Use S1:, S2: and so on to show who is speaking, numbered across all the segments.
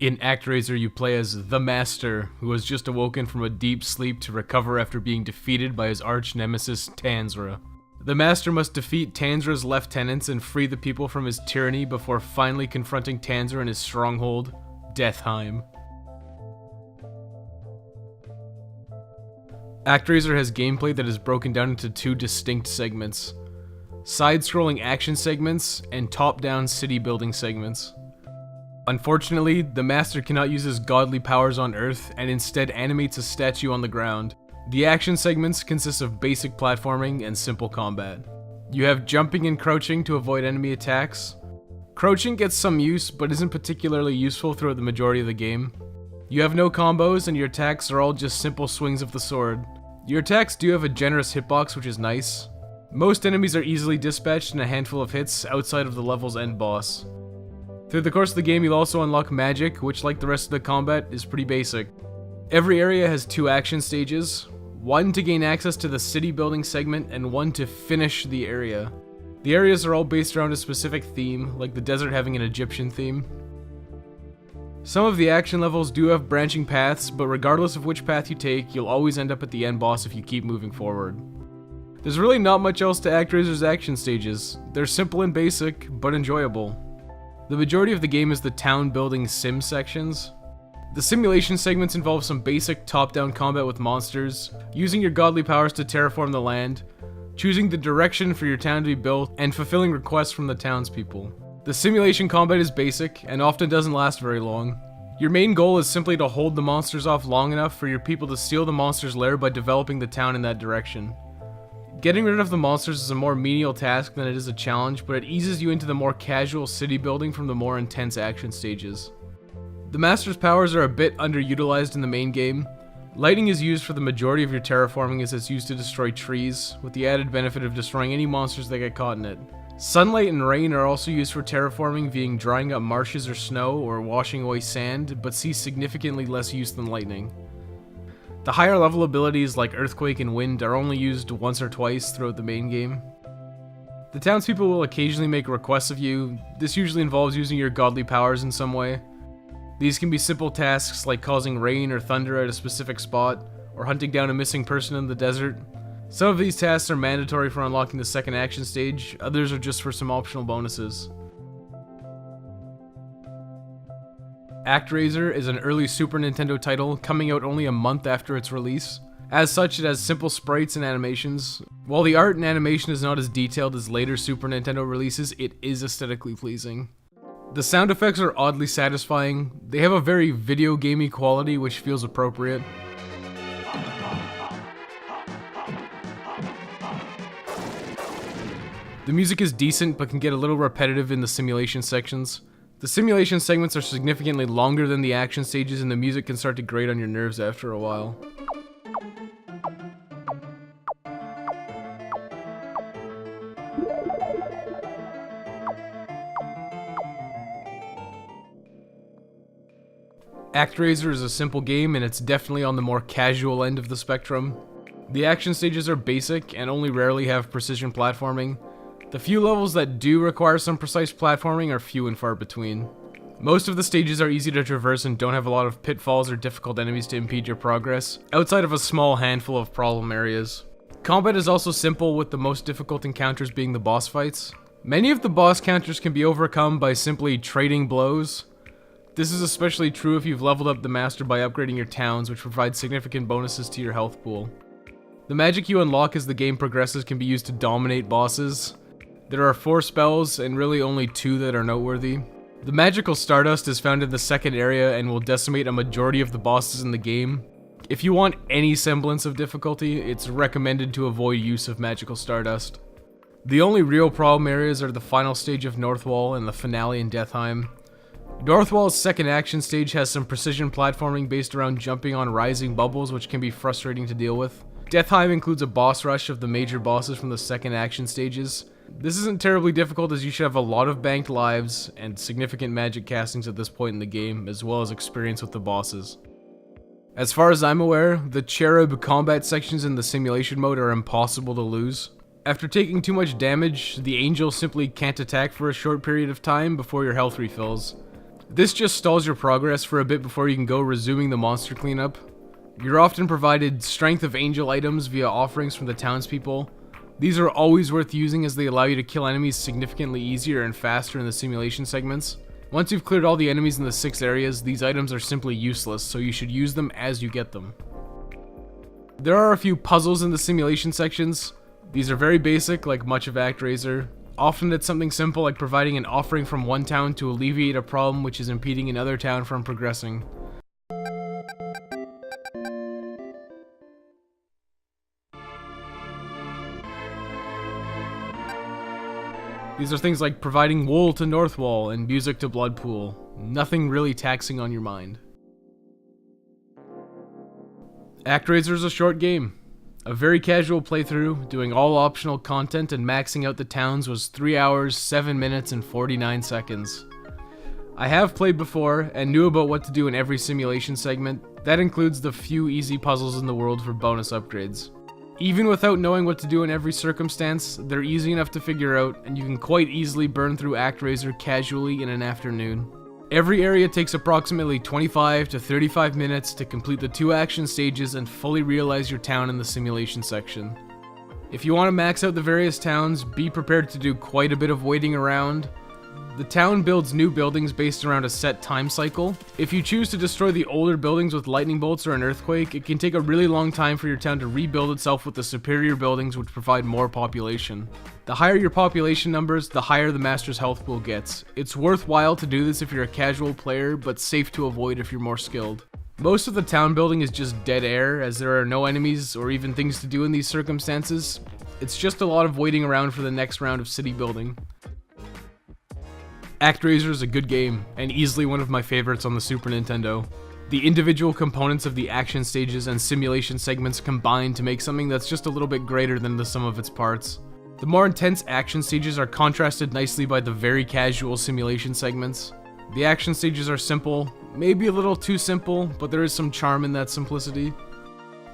S1: In Actraiser, you play as the Master, who has just awoken from a deep sleep to recover after being defeated by his arch-nemesis Tanzra. The Master must defeat Tanzra's lieutenants and free the people from his tyranny before finally confronting Tanzra in his stronghold, Deathheim. Actraiser has gameplay that is broken down into two distinct segments: side-scrolling action segments and top-down city-building segments. Unfortunately, the Master cannot use his godly powers on Earth and instead animates a statue on the ground. The action segments consist of basic platforming and simple combat. You have jumping and crouching to avoid enemy attacks. Crouching gets some use, but isn't particularly useful throughout the majority of the game. You have no combos, and your attacks are all just simple swings of the sword. Your attacks do have a generous hitbox, which is nice. Most enemies are easily dispatched in a handful of hits outside of the level's end boss. Through the course of the game, you'll also unlock magic, which, like the rest of the combat, is pretty basic. Every area has two action stages, one to gain access to the city building segment and one to finish the area. The areas are all based around a specific theme, like the desert having an Egyptian theme. Some of the action levels do have branching paths, but regardless of which path you take, you'll always end up at the end boss if you keep moving forward. There's really not much else to Actraiser's action stages. They're simple and basic, but enjoyable. The majority of the game is the town building sim sections. The simulation segments involve some basic top-down combat with monsters, using your godly powers to terraform the land, choosing the direction for your town to be built, and fulfilling requests from the townspeople. The simulation combat is basic, and often doesn't last very long. Your main goal is simply to hold the monsters off long enough for your people to steal the monster's lair by developing the town in that direction. Getting rid of the monsters is a more menial task than it is a challenge, but it eases you into the more casual city building from the more intense action stages. The Master's powers are a bit underutilized in the main game. Lightning is used for the majority of your terraforming as it's used to destroy trees, with the added benefit of destroying any monsters that get caught in it. Sunlight and rain are also used for terraforming, being drying up marshes or snow or washing away sand, but see significantly less use than lightning. The higher level abilities like Earthquake and Wind are only used once or twice throughout the main game. The townspeople will occasionally make requests of you. This usually involves using your godly powers in some way. These can be simple tasks like causing rain or thunder at a specific spot, or hunting down a missing person in the desert. Some of these tasks are mandatory for unlocking the second action stage, others are just for some optional bonuses. Actraiser is an early Super Nintendo title coming out only a month after its release. As such, it has simple sprites and animations. While the art and animation is not as detailed as later Super Nintendo releases, it is aesthetically pleasing. The sound effects are oddly satisfying. They have a very video gamey quality which feels appropriate. The music is decent but can get a little repetitive in the simulation sections. The simulation segments are significantly longer than the action stages, and the music can start to grate on your nerves after a while. Actraiser is a simple game, and it's definitely on the more casual end of the spectrum. The action stages are basic and only rarely have precision platforming. The few levels that do require some precise platforming are few and far between. Most of the stages are easy to traverse and don't have a lot of pitfalls or difficult enemies to impede your progress, outside of a small handful of problem areas. Combat is also simple, with the most difficult encounters being the boss fights. Many of the boss counters can be overcome by simply trading blows. This is especially true if you've leveled up the Master by upgrading your towns, which provide significant bonuses to your health pool. The magic you unlock as the game progresses can be used to dominate bosses. There are 4 spells, and really only 2 that are noteworthy. The magical Stardust is found in the second area and will decimate a majority of the bosses in the game. If you want any semblance of difficulty, it's recommended to avoid use of magical Stardust. The only real problem areas are the final stage of Northwall and the finale in Deathheim. Northwall's second action stage has some precision platforming based around jumping on rising bubbles, which can be frustrating to deal with. Deathheim includes a boss rush of the major bosses from the second action stages. This isn't terribly difficult, as you should have a lot of banked lives and significant magic castings at this point in the game, as well as experience with the bosses. As far as I'm aware, the Cherub combat sections in the simulation mode are impossible to lose. After taking too much damage, the Angel simply can't attack for a short period of time before your health refills. This just stalls your progress for a bit before you can go resuming the monster cleanup. You're often provided Strength of Angel items via offerings from the townspeople. These are always worth using as they allow you to kill enemies significantly easier and faster in the simulation segments. Once you've cleared all the enemies in the 6 areas, these items are simply useless, so you should use them as you get them. There are a few puzzles in the simulation sections. These are very basic, like much of Actraiser. Often it's something simple like providing an offering from one town to alleviate a problem which is impeding another town from progressing. These are things like providing wool to Northwall and music to Bloodpool. Nothing really taxing on your mind. Actraiser is a short game. A very casual playthrough, doing all optional content and maxing out the towns was 3 hours, 7 minutes, and 49 seconds. I have played before and knew about what to do in every simulation segment. That includes the few easy puzzles in the world for bonus upgrades. Even without knowing what to do in every circumstance, they're easy enough to figure out, and you can quite easily burn through Actraiser casually in an afternoon. Every area takes approximately 25 to 35 minutes to complete the 2 action stages and fully realize your town in the simulation section. If you want to max out the various towns, be prepared to do quite a bit of waiting around. The town builds new buildings based around a set time cycle. If you choose to destroy the older buildings with lightning bolts or an earthquake, it can take a really long time for your town to rebuild itself with the superior buildings which provide more population. The higher your population numbers, the higher the master's health pool gets. It's worthwhile to do this if you're a casual player, but safe to avoid if you're more skilled. Most of the town building is just dead air, as there are no enemies or even things to do in these circumstances. It's just a lot of waiting around for the next round of city building. Actraiser is a good game, and easily one of my favorites on the Super Nintendo. The individual components of the action stages and simulation segments combine to make something that's just a little bit greater than the sum of its parts. The more intense action stages are contrasted nicely by the very casual simulation segments. The action stages are simple, maybe a little too simple, but there is some charm in that simplicity.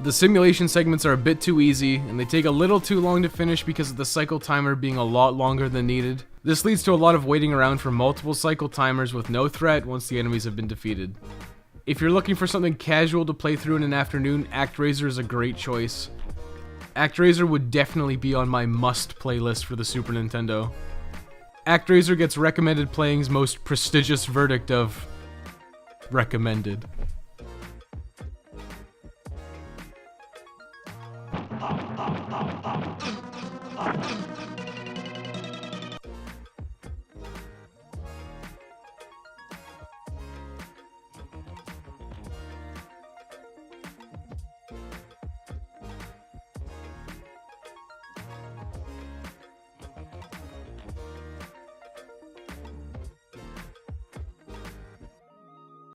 S1: The simulation segments are a bit too easy, and they take a little too long to finish because of the cycle timer being a lot longer than needed. This leads to a lot of waiting around for multiple cycle timers with no threat once the enemies have been defeated. If you're looking for something casual to play through in an afternoon, Actraiser is a great choice. Actraiser would definitely be on my must playlist for the Super Nintendo. Actraiser gets recommended playing's most prestigious verdict of recommended.